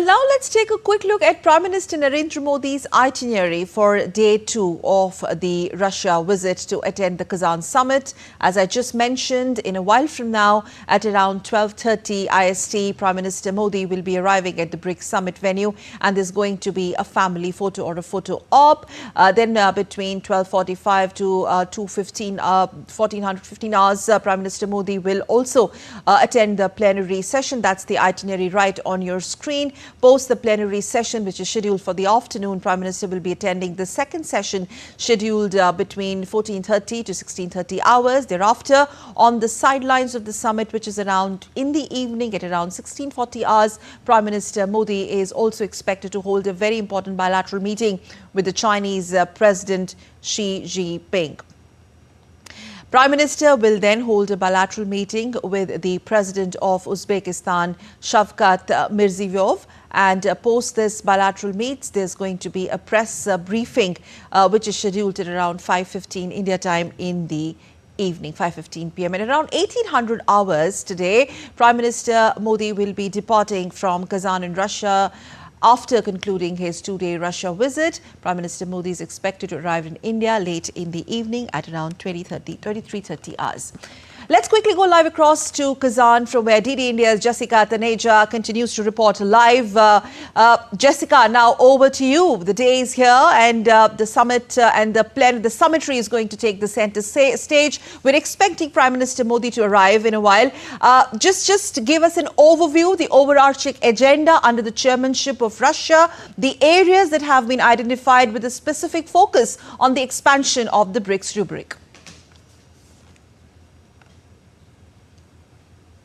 now let's take a quick look at Prime Minister Narendra Modi's itinerary for day 2 of the Russia visit to attend the Kazan summit. As I just mentioned, in a while from now, at around 12:30 IST, Prime Minister Modi will be arriving at the BRICS summit venue, and there's going to be a family photo or a photo op. Then between 12:45 to 2:15, 1415 hours, Prime Minister Modi will also attend the plenary session. That's the itinerary right on your screen. Post the plenary session, which is scheduled for the afternoon, Prime Minister will be attending the second session scheduled between 14:30 to 16:30 hours. Thereafter, on the sidelines of the summit, which is around in the evening at around 16:40 hours, Prime Minister Modi is also expected to hold a very important bilateral meeting with the Chinese President Xi Jinping. Prime Minister will then hold a bilateral meeting with the President of Uzbekistan, Shavkat Mirziyoyev. And post this bilateral meet, there's going to be a press briefing, which is scheduled at around 5:15 India time in the evening, 5:15 p.m. At around 1800 hours today, Prime Minister Modi will be departing from Kazan in Russia. After concluding his 2-day Russia visit, Prime Minister Modi is expected to arrive in India late in the evening at around 23:30 hours. Let's quickly go live across to Kazan, from where DD India's Jessica Taneja continues to report live. Jessica, now over to you. The day is here, and the summit and the summitry is going to take the center stage. We're expecting Prime Minister Modi to arrive in a while. Just give us an overview, the overarching agenda under the chairmanship of Russia, the areas that have been identified with a specific focus on the expansion of the BRICS rubric.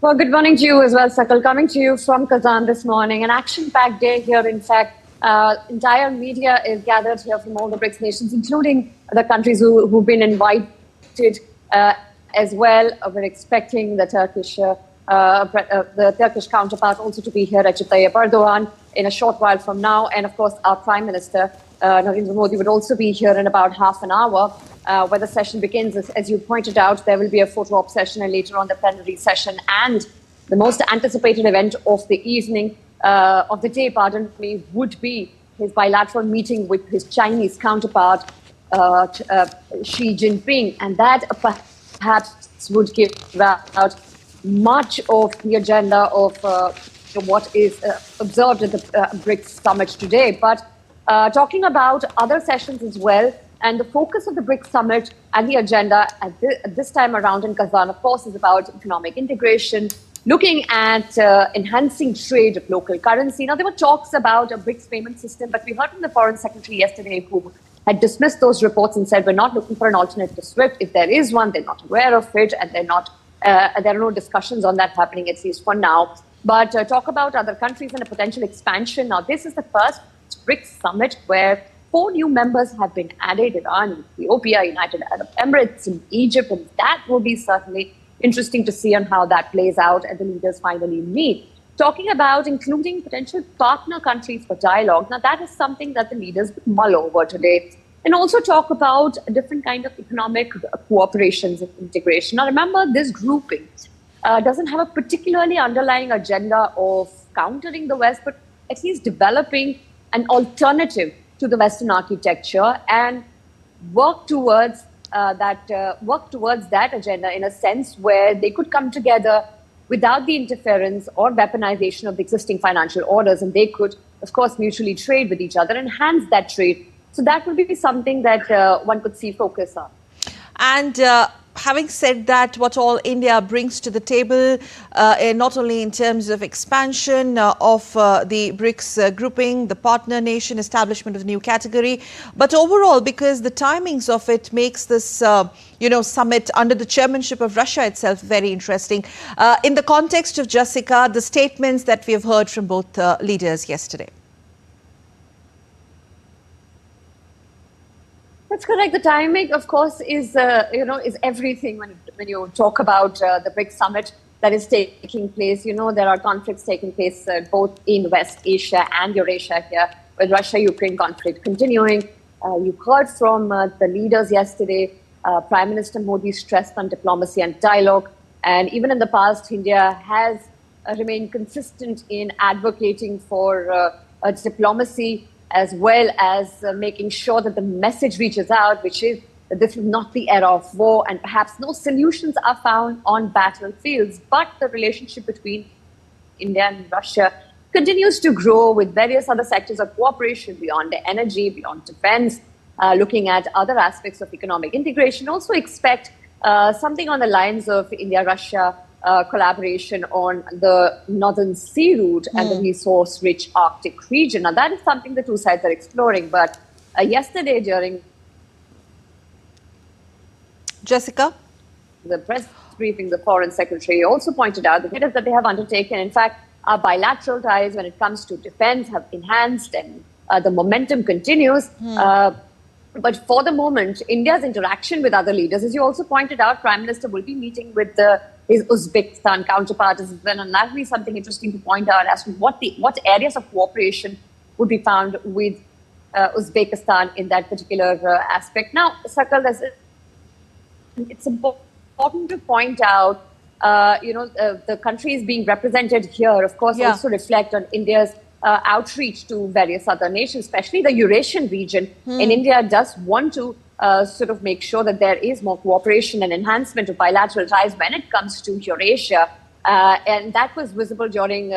Well, good morning to you as well, Sakal. Coming to you from Kazan this morning. An action-packed day here. In fact, entire media is gathered here from all the BRICS nations, including the countries who've been invited as well. We're expecting the Turkish counterpart also to be here, Recep Tayyip Erdogan, in a short while from now. And of course, our Prime Minister, Narendra Modi, would also be here in about half an hour. Where the session begins. As you pointed out, there will be a photo op session and later on the plenary session. And the most anticipated event of the evening, of the day, pardon me, would be his bilateral meeting with his Chinese counterpart, Xi Jinping. And that perhaps would give out much of the agenda of what is observed at the BRICS summit today. But talking about other sessions as well, and the focus of the BRICS summit and the agenda at this time around in Kazan, of course, is about economic integration, looking at enhancing trade of local currency. Now, there were talks about a BRICS payment system, but we heard from the Foreign Secretary yesterday who had dismissed those reports and said, we're not looking for an alternate to SWIFT. If there is one, they're not aware of it, and there are no discussions on that happening, at least for now. But talk about other countries and a potential expansion. Now, this is the first BRICS summit where 4 new members have been added: Iran, Ethiopia, United Arab Emirates, and Egypt. And that will be certainly interesting to see on how that plays out and the leaders finally meet. Talking about including potential partner countries for dialogue. Now, that is something that the leaders will mull over today. And also talk about a different kind of economic cooperations and integration. Now, remember, this grouping doesn't have a particularly underlying agenda of countering the West, but at least developing an alternative to the Western architecture and work towards that agenda in a sense where they could come together without the interference or weaponization of the existing financial orders, and they could, of course, mutually trade with each other, enhance that trade. So that would be something that one could see focus on. And having said that, what all India brings to the table, not only in terms of expansion of the BRICS grouping, the partner nation, establishment of a new category, but overall, because the timings of it makes this, summit under the chairmanship of Russia itself very interesting. In the context of, Jessica, the statements that we have heard from both leaders yesterday. That's correct. The timing, of course, is everything when you talk about the BRICS summit that is taking place. There are conflicts taking place both in West Asia and Eurasia here, with Russia-Ukraine conflict continuing. You heard from the leaders yesterday. Prime Minister Modi stressed on diplomacy and dialogue. And even in the past, India has remain consistent in advocating for diplomacy, as well as making sure that the message reaches out, which is that this is not the era of war, and perhaps no solutions are found on battlefields, but the relationship between India and Russia continues to grow with various other sectors of cooperation beyond energy, beyond defense, looking at other aspects of economic integration. Also expect something on the lines of India-Russia collaboration on the Northern Sea route and the resource-rich Arctic region. Now, that is something the two sides are exploring. But yesterday, during Jessica? the press briefing, the Foreign Secretary also pointed out the measures that they have undertaken. In fact, our bilateral ties when it comes to defense have enhanced, and the momentum continues. But for the moment, India's interaction with other leaders, as you also pointed out, Prime Minister will be meeting with his Uzbekistan counterpart as well, and that will be something interesting to point out as to what areas of cooperation would be found with Uzbekistan in that particular aspect. Now, Sakal, it's important to point out, the countries being represented here, of course, also reflect on India's outreach to various other nations, especially the Eurasian region. And India does want to sort of make sure that there is more cooperation and enhancement of bilateral ties when it comes to Eurasia. And that was visible during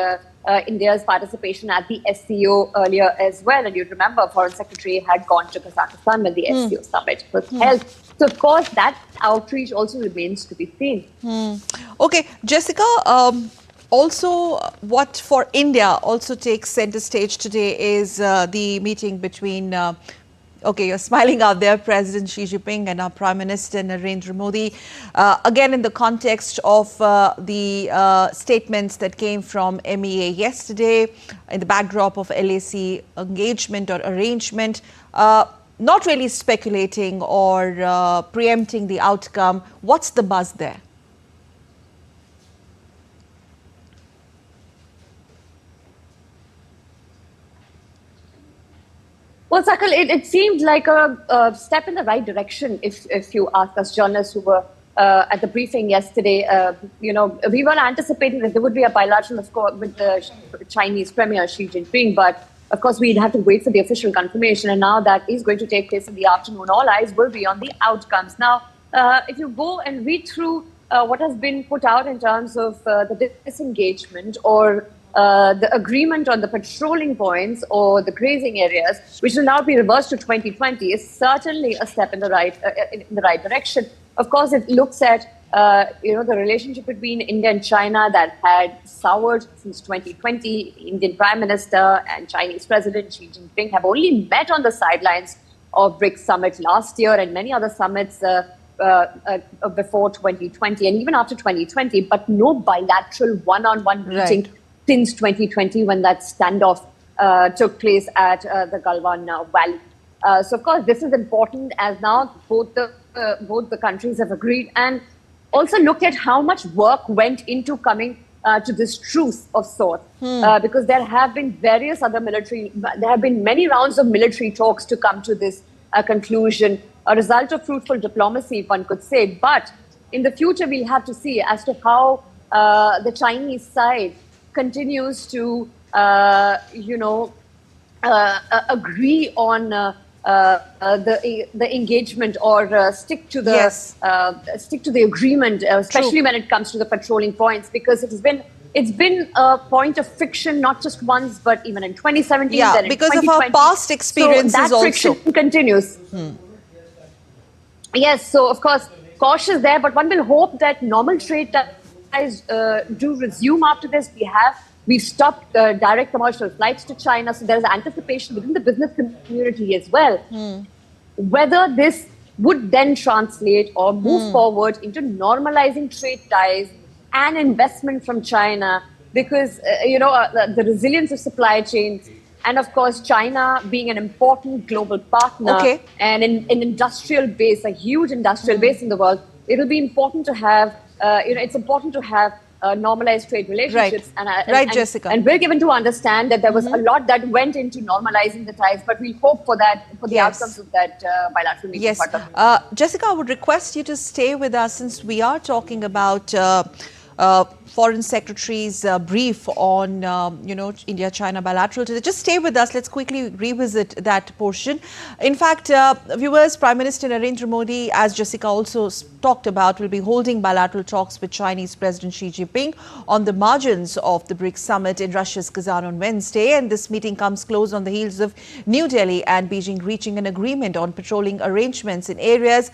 India's participation at the SCO earlier as well. And you remember, Foreign Secretary had gone to Kazakhstan when the SCO summit was held. So, of course, that outreach also remains to be seen. Okay, Jessica, also what for India also takes center stage today is the meeting between, okay, you're smiling out there, President Xi Jinping and our Prime Minister Narendra Modi, again in the context of the statements that came from MEA yesterday, in the backdrop of LAC engagement or arrangement. Not really speculating or preempting the outcome. What's the buzz there? Well, Sakal, it seemed like a step in the right direction, if you ask us journalists who were at the briefing yesterday. We were anticipating that there would be a bilateral, of course, with the Chinese Premier Xi Jinping, but of course, we'd have to wait for the official confirmation, and now that is going to take place in the afternoon. All eyes will be on the outcomes. Now, if you go and read through what has been put out in terms of the disengagement or the agreement on the patrolling points or the grazing areas, which will now be reversed to 2020, is certainly a step in the right direction. Of course, it looks at the relationship between India and China that had soured since 2020. Indian Prime Minister and Chinese President Xi Jinping have only met on the sidelines of BRICS summit last year and many other summits before 2020 and even after 2020, but no bilateral one-on-one meeting since 2020 when that standoff took place at the Galwan Valley. So, of course, this is important as now both the countries have agreed and also looked at how much work went into coming to this truce of sorts, because there have been many rounds of military talks to come to this conclusion, a result of fruitful diplomacy, one could say. But in the future, we'll have to see as to how the Chinese side continues to, agree on the engagement or stick to the agreement, especially when it comes to the patrolling points, because it's been a point of friction not just once but even in 2017. Yeah, then in because 2020. of our past experiences so that also. Friction continues. Yes, so of course cautious there, but one will hope that normal trade ties do resume after this. We've stopped direct commercial flights to China, so there's anticipation within the business community as well. Whether this would then translate or move forward into normalizing trade ties and investment from China, because, the resilience of supply chains and, of course, China being an important global partner and an industrial base, a huge industrial base in the world, it'll be important to have, it's important to have normalized trade relationships. Jessica. And we're given to understand that there was a lot that went into normalizing the ties, but we hope for the outcomes of that bilateral meeting. Yes. Jessica, I would request you to stay with us since we are talking about foreign secretaries brief on, India-China bilateral today. Just stay with us. Let's quickly revisit that portion. In fact, viewers, Prime Minister Narendra Modi, as Jessica also talked about, will be holding bilateral talks with Chinese President Xi Jinping on the margins of the BRICS summit in Russia's Kazan on Wednesday. And this meeting comes close on the heels of New Delhi and Beijing reaching an agreement on patrolling arrangements in areas